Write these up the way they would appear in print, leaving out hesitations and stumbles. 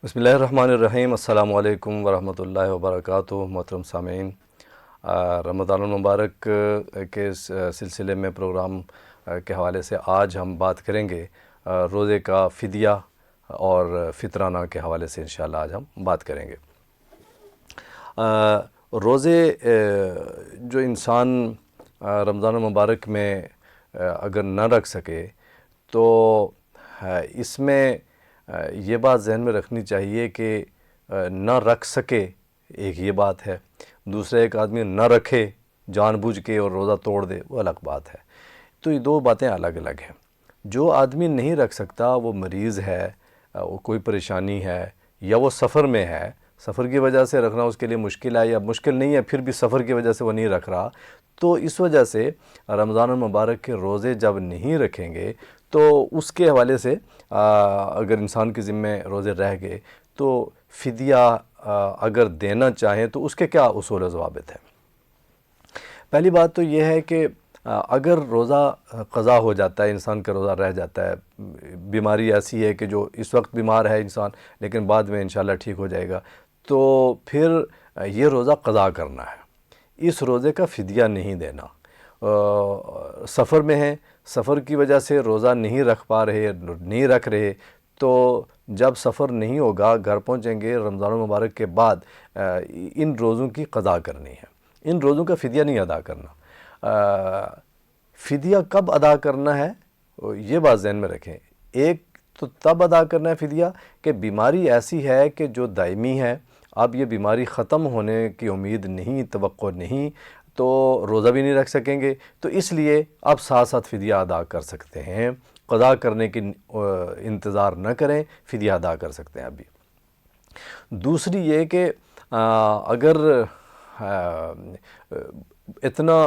بسم اللہ الرحمن الرحیم۔ السلام علیکم ورحمۃ اللہ وبرکاتہ۔ محترم سامعین، رمضان المبارک کے سلسلے میں پروگرام کے حوالے سے آج ہم بات کریں گے روزے کا فدیہ اور فطرانہ کے حوالے سے انشاءاللہ آج ہم بات کریں گے۔ روزے جو انسان رمضان المبارک میں اگر نہ رکھ سکے تو اس میں یہ بات ذہن میں رکھنی چاہیے کہ نہ رکھ سکے ایک یہ بات ہے، دوسرا ایک آدمی نہ رکھے جان بوجھ کے اور روزہ توڑ دے وہ الگ بات ہے۔ تو یہ دو باتیں الگ الگ ہیں۔ جو آدمی نہیں رکھ سکتا وہ مریض ہے، کوئی پریشانی ہے، یا وہ سفر میں ہے، سفر کی وجہ سے رکھنا اس کے لیے مشکل ہے، یا مشکل نہیں ہے پھر بھی سفر کی وجہ سے وہ نہیں رکھ رہا، تو اس وجہ سے رمضان المبارک کے روزے جب نہیں رکھیں گے تو اس کے حوالے سے اگر انسان کے ذمہ روزے رہ گئے تو فدیہ اگر دینا چاہیں تو اس کے کیا اصول و ضوابط ہیں۔ پہلی بات تو یہ ہے کہ اگر روزہ قضا ہو جاتا ہے، انسان کا روزہ رہ جاتا ہے، بیماری ایسی ہے کہ جو اس وقت بیمار ہے انسان لیکن بعد میں انشاءاللہ ٹھیک ہو جائے گا، تو پھر یہ روزہ قضا کرنا ہے، اس روزے کا فدیہ نہیں دینا۔ سفر میں ہیں، سفر کی وجہ سے روزہ نہیں رکھ پا رہے، نہیں رکھ رہے، تو جب سفر نہیں ہوگا گھر پہنچیں گے رمضان المبارک کے بعد ان روزوں کی قضا کرنی ہے، ان روزوں کا فدیہ نہیں ادا کرنا۔ فدیہ کب ادا کرنا ہے یہ بات ذہن میں رکھیں۔ ایک تو تب ادا کرنا ہے فدیہ کہ بیماری ایسی ہے کہ جو دائمی ہے، اب یہ بیماری ختم ہونے کی امید نہیں، توقع نہیں، تو روزہ بھی نہیں رکھ سکیں گے، تو اس لیے اب ساتھ ساتھ فدیہ ادا کر سکتے ہیں، قضا کرنے کی انتظار نہ کریں، فدیہ ادا کر سکتے ہیں ابھی۔ دوسری یہ کہ اگر اتنا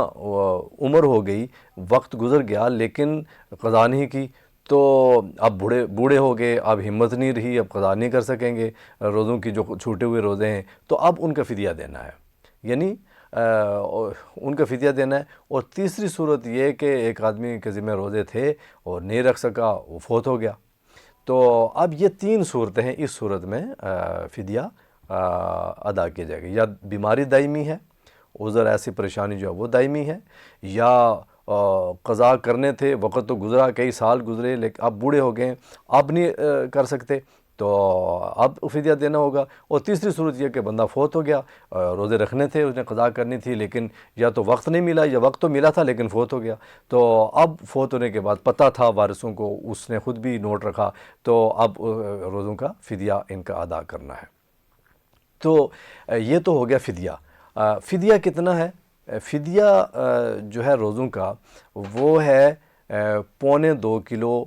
عمر ہو گئی، وقت گزر گیا لیکن قضا نہیں کی، تو اب بوڑھے ہو گئے، اب ہمت نہیں رہی، اب قضا نہیں کر سکیں گے روزوں کی، جو چھوٹے ہوئے روزے ہیں، تو اب ان کا فدیہ دینا ہے، یعنی ان کا فدیہ دینا ہے۔ اور تیسری صورت یہ کہ ایک آدمی کے ذمہ روزے تھے اور نہیں رکھ سکا، وہ فوت ہو گیا، تو اب یہ تین صورتیں ہیں، اس صورت میں فدیہ ادا کیا جائے گا۔ یا بیماری دائمی ہے، عذر ایسی پریشانی جو ہے وہ دائمی ہے، یا قضا کرنے تھے، وقت تو گزرا، کئی سال گزرے لیکن اب بوڑھے ہو گئے، اب نہیں کر سکتے، تو اب فدیہ دینا ہوگا۔ اور تیسری صورت یہ کہ بندہ فوت ہو گیا، روزے رکھنے تھے، اس نے قضا کرنی تھی لیکن یا تو وقت نہیں ملا، یا وقت تو ملا تھا لیکن فوت ہو گیا، تو اب فوت ہونے کے بعد پتہ تھا وارثوں کو، اس نے خود بھی نوٹ رکھا، تو اب روزوں کا فدیہ ان کا ادا کرنا ہے۔ تو یہ تو ہو گیا فدیہ۔ فدیہ کتنا ہے؟ فدیہ جو ہے روزوں کا وہ ہے 2.25 کلو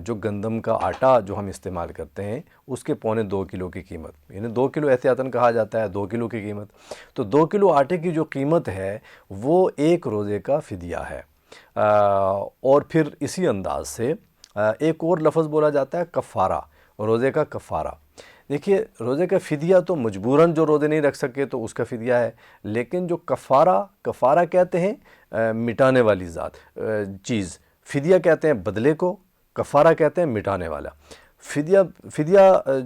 جو گندم کا آٹا جو ہم استعمال کرتے ہیں اس کے 2.25 کلو کی قیمت، یعنی 2 کلو احتیاطاً کہا جاتا ہے، 2 کلو کی قیمت، تو 2 کلو آٹے کی جو قیمت ہے وہ ایک روزے کا فدیہ ہے۔ اور پھر اسی انداز سے ایک اور لفظ بولا جاتا ہے کفارہ، روزے کا کفارہ۔ دیکھیے روزے کا فدیہ تو مجبوراً جو روزے نہیں رکھ سکے تو اس کا فدیہ ہے، لیکن جو کفارہ کہتے ہیں مٹانے والی چیز، فدیہ کہتے ہیں بدلے کو، کفارہ کہتے ہیں مٹانے والا۔ فدیہ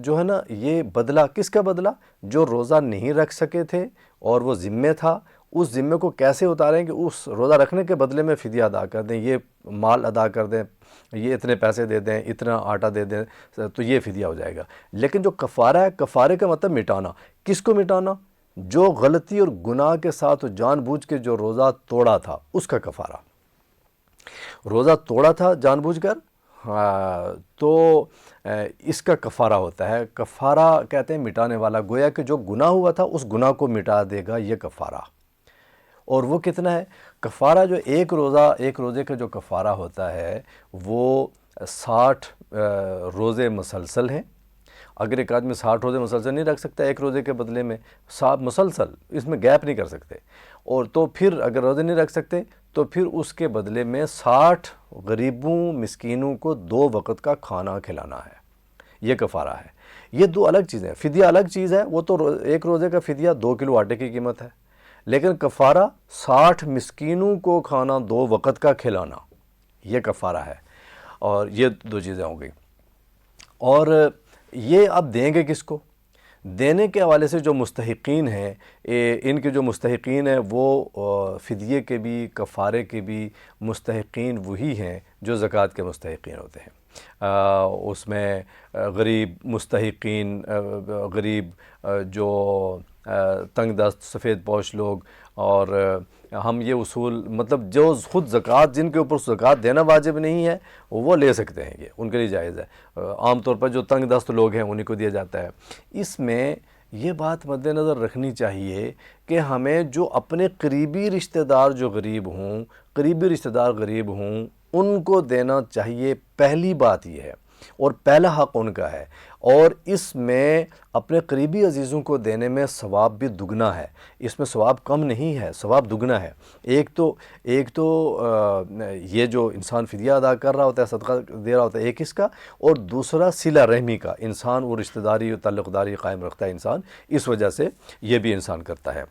جو ہے نا، یہ بدلہ کس کا بدلہ؟ جو روزہ نہیں رکھ سکے تھے اور وہ ذمہ تھا، اس ذمے کو کیسے اتاریں کہ اس روزہ رکھنے کے بدلے میں فدیہ ادا کر دیں، یہ مال ادا کر دیں، یہ اتنے پیسے دے دیں، اتنا آٹا دے دیں، تو یہ فدیہ ہو جائے گا۔ لیکن جو کفارہ ہے، کفارے کا مطلب مٹانا، کس کو مٹانا؟ جو غلطی اور گناہ کے ساتھ جان بوجھ کے جو روزہ توڑا تھا اس کا کفارہ۔ روزہ توڑا تھا جان بوجھ کر، تو اس کا کفارہ ہوتا ہے۔ کفارہ کہتے ہیں مٹانے والا، گویا کہ جو گناہ ہوا تھا اس گناہ کو مٹا دے گا، یہ کفارہ۔ اور وہ کتنا ہے؟ کفارہ جو ایک روزے کا جو کفارہ ہوتا ہے وہ 60 روزے مسلسل ہیں۔ اگر ایک آدمی 60 روزے مسلسل نہیں رکھ سکتا ایک روزے کے بدلے میں، مسلسل اس میں گیپ نہیں کر سکتے، اور تو پھر اگر روزے نہیں رکھ سکتے تو پھر اس کے بدلے میں 60 غریبوں مسکینوں کو 2 وقت کا کھانا کھلانا ہے، یہ کفارہ ہے۔ یہ دو الگ چیزیں ہیں، فدیہ الگ چیز ہے، وہ تو ایک روزے کا فدیہ 2 کلو آٹے کی قیمت ہے، لیکن کفارہ 60 مسکینوں کو کھانا 2 وقت کا کھلانا، یہ کفارہ ہے۔ اور یہ دو چیزیں ہوں گئی۔ اور یہ اب دیں گے کس کو؟ دینے کے حوالے سے جو مستحقین ہیں، ان کے جو مستحقین ہیں وہ فدیے کے بھی کفارے کے بھی مستحقین وہی ہیں جو زکوٰۃ کے مستحقین ہوتے ہیں۔ اس میں غریب مستحقین، غریب جو تنگ دست سفید پوش لوگ، اور ہم یہ اصول مطلب جو خود زکوٰۃ جن کے اوپر زکوٰۃ دینا واجب نہیں ہے وہ لے سکتے ہیں، یہ ان کے لیے جائز ہے۔ عام طور پر جو تنگ دست لوگ ہیں انہیں کو دیا جاتا ہے۔ اس میں یہ بات مد نظر رکھنی چاہیے کہ ہمیں جو اپنے قریبی رشتہ دار جو غریب ہوں، قریبی رشتہ دار غریب ہوں، ان کو دینا چاہیے، پہلی بات یہ ہے، اور پہلا حق ان کا ہے۔ اور اس میں اپنے قریبی عزیزوں کو دینے میں ثواب بھی دگنا ہے، اس میں ثواب کم نہیں ہے، ثواب دگنا ہے۔ ایک تو یہ جو انسان فدیہ ادا کر رہا ہوتا ہے، صدقہ دے رہا ہوتا ہے، ایک اس کا، اور دوسرا صلہ رحمی کا، انسان وہ رشتہ داری اور تعلق داری قائم رکھتا ہے انسان، اس وجہ سے یہ بھی انسان کرتا ہے۔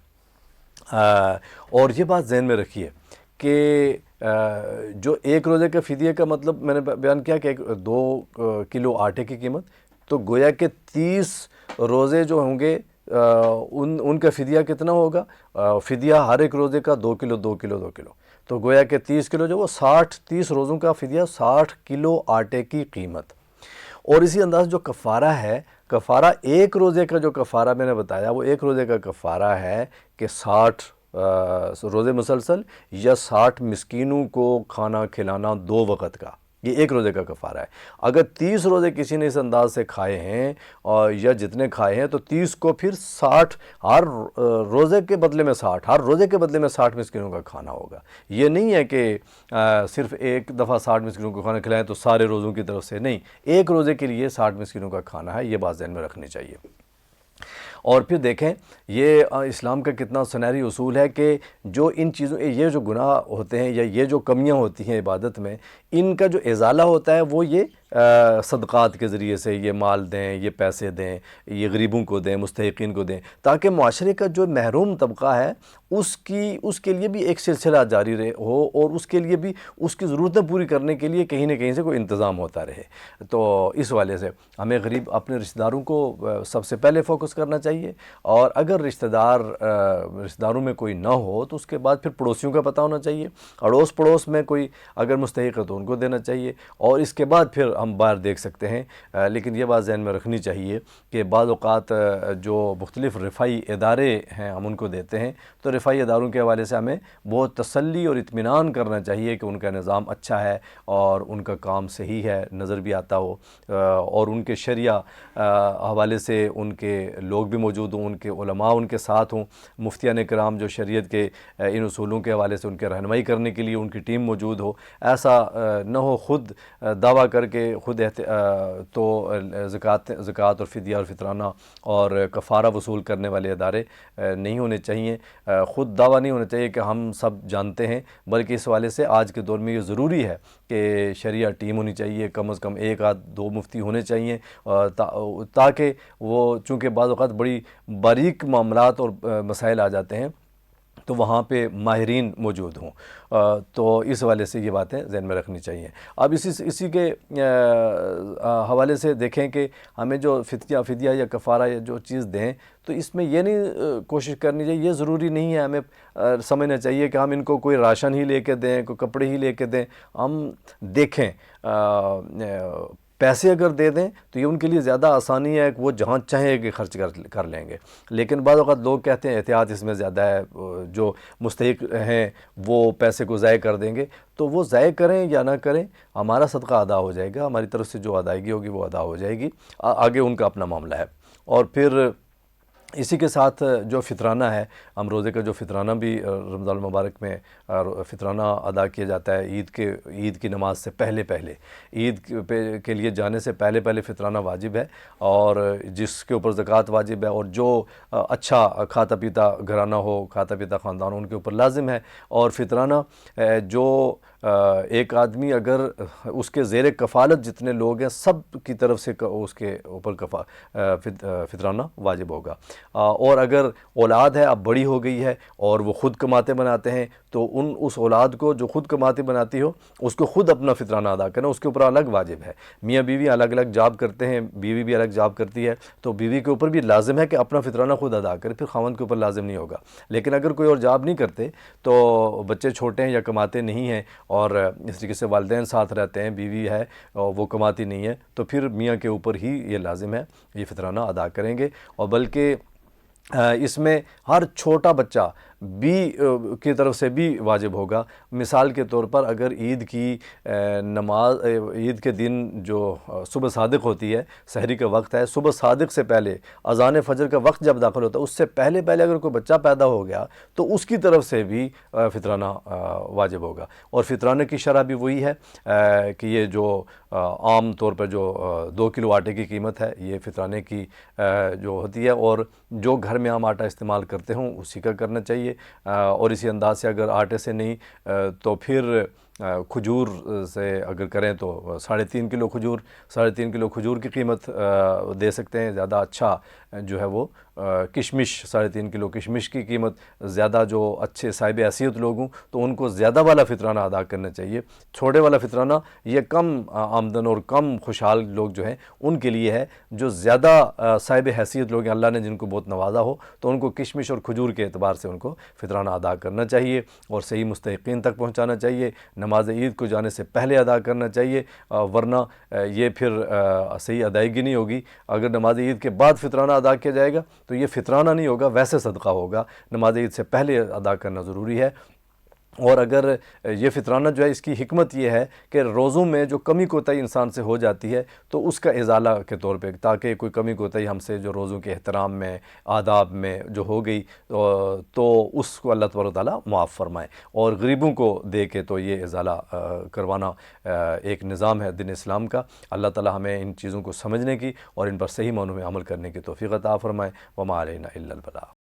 اور یہ بات ذہن میں رکھیے کہ جو ایک روزے کا فدیے کا مطلب میں نے بیان کیا کہ 2 کلو آٹے کی قیمت، تو گویا کہ 30 روزے جو ہوں گے ان کا فدیہ کتنا ہوگا؟ فدیہ ہر ایک روزے کا 2 کلو 2 کلو 2 کلو، تو گویا کہ 30 کلو جو وہ 30 روزوں کا فدیہ 60 کلو آٹے کی قیمت۔ اور اسی انداز جو کفارہ ہے، کفارہ ایک روزے کا جو کفارہ میں نے بتایا وہ ایک روزے کا کفارہ ہے کہ 60 روزے مسلسل یا 60 مسکینوں کو کھانا کھلانا 2 وقت کا، یہ ایک روزے کا کفارہ ہے۔ اگر 30 روزے کسی نے اس انداز سے کھائے ہیں اور یا جتنے کھائے ہیں تو 30 کو پھر 60 ہر روزے کے بدلے میں 60 ہر روزے کے بدلے میں 60 مسکینوں کا کھانا ہوگا۔ یہ نہیں ہے کہ صرف ایک دفعہ 60 مسکینوں کو کھانا کھلائیں تو سارے روزوں کی طرف سے، نہیں، ایک روزے کے لیے 60 مسکینوں کا کھانا ہے، یہ بات ذہن میں رکھنی چاہیے۔ اور پھر دیکھیں یہ اسلام کا کتنا سنہری اصول ہے کہ جو ان چیزوں، یہ جو گناہ ہوتے ہیں یا یہ جو کمیاں ہوتی ہیں عبادت میں، ان کا جو ازالہ ہوتا ہے وہ یہ صدقات کے ذریعے سے، یہ مال دیں، یہ پیسے دیں، یہ غریبوں کو دیں، مستحقین کو دیں، تاکہ معاشرے کا جو محروم طبقہ ہے اس کے لیے بھی ایک سلسلہ جاری رہے ہو، اور اس کے لیے بھی اس کی ضرورتیں پوری کرنے کے لیے کہیں نہ کہیں سے کوئی انتظام ہوتا رہے۔ تو اس والے سے ہمیں غریب اپنے رشتہ داروں کو سب سے پہلے فوکس کرنا چاہیے، اور اگر رشتہ داروں میں کوئی نہ ہو تو اس کے بعد پھر پڑوسیوں کا پتہ ہونا چاہیے، اڑوس پڑوس میں کوئی اگر مستحق ہے تو ان کو دینا چاہیے، اور اس کے بعد پھر ہم باہر دیکھ سکتے ہیں۔ لیکن یہ بات ذہن میں رکھنی چاہیے کہ بعض اوقات جو مختلف رفائی ادارے ہیں ہم ان کو دیتے ہیں، تو رفائی اداروں کے حوالے سے ہمیں بہت تسلی اور اطمینان کرنا چاہیے کہ ان کا نظام اچھا ہے اور ان کا کام صحیح ہے، نظر بھی آتا ہو، اور ان کے شرعیہ حوالے سے ان کے لوگ بھی موجود ہوں، ان کے علماء ان کے ساتھ ہوں، مفتیان کرام جو شریعت کے ان اصولوں کے حوالے سے ان کے رہنمائی کرنے کے لیے ان کی ٹیم موجود ہو۔ ایسا نہ ہو خود دعویٰ کر کے خود تو زکوٰۃ اور فدیہ اور فطرانہ اور کفارہ وصول کرنے والے ادارے نہیں ہونے چاہیے، خود دعویٰ نہیں ہونا چاہیے کہ ہم سب جانتے ہیں، بلکہ اس حوالے سے آج کے دور میں یہ ضروری ہے کہ شرعیہ ٹیم ہونی چاہیے، کم از کم 1-2 مفتی ہونے چاہیے، تاکہ وہ چونکہ بعض اوقات بڑی باریک معاملات اور مسائل آ جاتے ہیں تو وہاں پہ ماہرین موجود ہوں، تو اس حوالے سے یہ باتیں ذہن میں رکھنی چاہیے۔ اب اسی کے حوالے سے دیکھیں کہ ہمیں جو فدیہ یا کفارہ یا جو چیز دیں تو اس میں یہ نہیں کوشش کرنی چاہیے، یہ ضروری نہیں ہے، ہمیں سمجھنا چاہیے کہ ہم ان کو کوئی راشن ہی لے کے دیں، کوئی کپڑے ہی لے کے دیں۔ ہم دیکھیں پیسے اگر دے دیں تو یہ ان کے لیے زیادہ آسانی ہے کہ وہ جہاں چاہیں کہ خرچ کر لیں گے، لیکن بعض اوقات لوگ کہتے ہیں احتیاط اس میں زیادہ ہے، جو مستحق ہیں وہ پیسے کو ضائع کر دیں گے، تو وہ ضائع کریں یا نہ کریں، ہمارا صدقہ ادا ہو جائے گا، ہماری طرف سے جو ادائیگی ہوگی وہ ادا ہو جائے گی، آگے ان کا اپنا معاملہ ہے۔ اور پھر اسی کے ساتھ جو فطرانہ ہے، ہم روزے کا جو فطرانہ بھی رمضان المبارک میں فطرانہ ادا کیا جاتا ہے، عید کی نماز سے پہلے عید کے لیے جانے سے پہلے فطرانہ واجب ہے، اور جس کے اوپر زکوٰۃ واجب ہے، اور جو اچھا کھاتا پیتا گھرانہ ہو، کھاتا پیتا خاندان ہو، ان کے اوپر لازم ہے۔ اور فطرانہ جو ایک آدمی اگر اس کے زیر کفالت جتنے لوگ ہیں سب کی طرف سے اس کے اوپر فطرانہ واجب ہوگا۔ اور اگر اولاد ہے اب بڑی ہو گئی ہے اور وہ خود کماتے بناتے ہیں تو اس اولاد کو جو خود کماتی بناتی ہو اس کو خود اپنا فطرانہ ادا کرنا اس کے اوپر الگ واجب ہے۔ میاں بیوی الگ الگ جاب کرتے ہیں، بیوی بھی الگ جاب کرتی ہے تو بیوی کے اوپر بھی لازم ہے کہ اپنا فطرانہ خود ادا کرے، پھر خاوند کے اوپر لازم نہیں ہوگا۔ لیکن اگر کوئی اور جاب نہیں کرتے تو بچے چھوٹے ہیں یا کماتے نہیں ہیں اور اس طریقے سے والدین ساتھ رہتے ہیں، بیوی ہے اور وہ کماتی نہیں ہے، تو پھر میاں کے اوپر ہی یہ لازم ہے، یہ فطرانہ ادا کریں گے۔ اور بلکہ اس میں ہر چھوٹا بچہ بھی کی طرف سے بھی واجب ہوگا۔ مثال کے طور پر اگر عید کی نماز، عید کے دن جو صبح صادق ہوتی ہے، سحری کا وقت ہے، صبح صادق سے پہلے اذان فجر کا وقت جب داخل ہوتا ہے اس سے پہلے اگر کوئی بچہ پیدا ہو گیا تو اس کی طرف سے بھی فطرانہ واجب ہوگا۔ اور فطرانے کی شرح بھی وہی ہے کہ یہ جو عام طور پر جو 2 کلو آٹے کی قیمت ہے یہ فطرانے کی جو ہوتی ہے، اور جو گھر میں ہم آٹا استعمال کرتے ہوں اسی کا کرنا چاہیے۔ اور اسی انداز سے اگر آٹے سے نہیں تو پھر کھجور سے اگر کریں تو 3.5 کلو کھجور، 3.5 کلو کھجور کی قیمت دے سکتے ہیں۔ زیادہ اچھا جو ہے وہ کشمش، 3.5 کلو کشمش کی قیمت زیادہ، جو اچھے صاحب حیثیت لوگ ہوں تو ان کو زیادہ والا فطرانہ ادا کرنا چاہیے۔ چھوٹے والا فطرانہ یہ کم آمدن اور کم خوشحال لوگ جو ہیں ان کے لیے ہے۔ جو زیادہ صاحب حیثیت لوگ ہیں، اللہ نے جن کو بہت نوازا ہو تو ان کو کشمش اور کھجور کے اعتبار سے ان کو فطرانہ ادا کرنا چاہیے اور صحیح مستحقین تک پہنچانا چاہیے۔ نماز عید کو جانے سے پہلے ادا کرنا چاہیے، ورنہ یہ پھر صحیح ادائیگی نہیں ہوگی۔ اگر نماز عید کے بعد فطرانہ ادا کیا جائے گا تو یہ فطرانہ نہیں ہوگا، ویسے صدقہ ہوگا۔ نماز عید سے پہلے ادا کرنا ضروری ہے۔ اور اگر یہ فطرانہ جو ہے اس کی حکمت یہ ہے کہ روزوں میں جو کمی کوتاہی انسان سے ہو جاتی ہے تو اس کا ازالہ کے طور پہ، تاکہ کوئی کمی کوتاہی ہم سے جو روزوں کے احترام میں، آداب میں جو ہو گئی تو اس کو اللہ تبارک و تعالیٰ معاف فرمائے۔ اور غریبوں کو دے کے تو یہ ازالہ کروانا ایک نظام ہے دین اسلام کا۔ اللہ تعالیٰ ہمیں ان چیزوں کو سمجھنے کی اور ان پر صحیح معنوں میں عمل کرنے کی توفیق عطا فرمائے۔ وما علینا الا البلاغ۔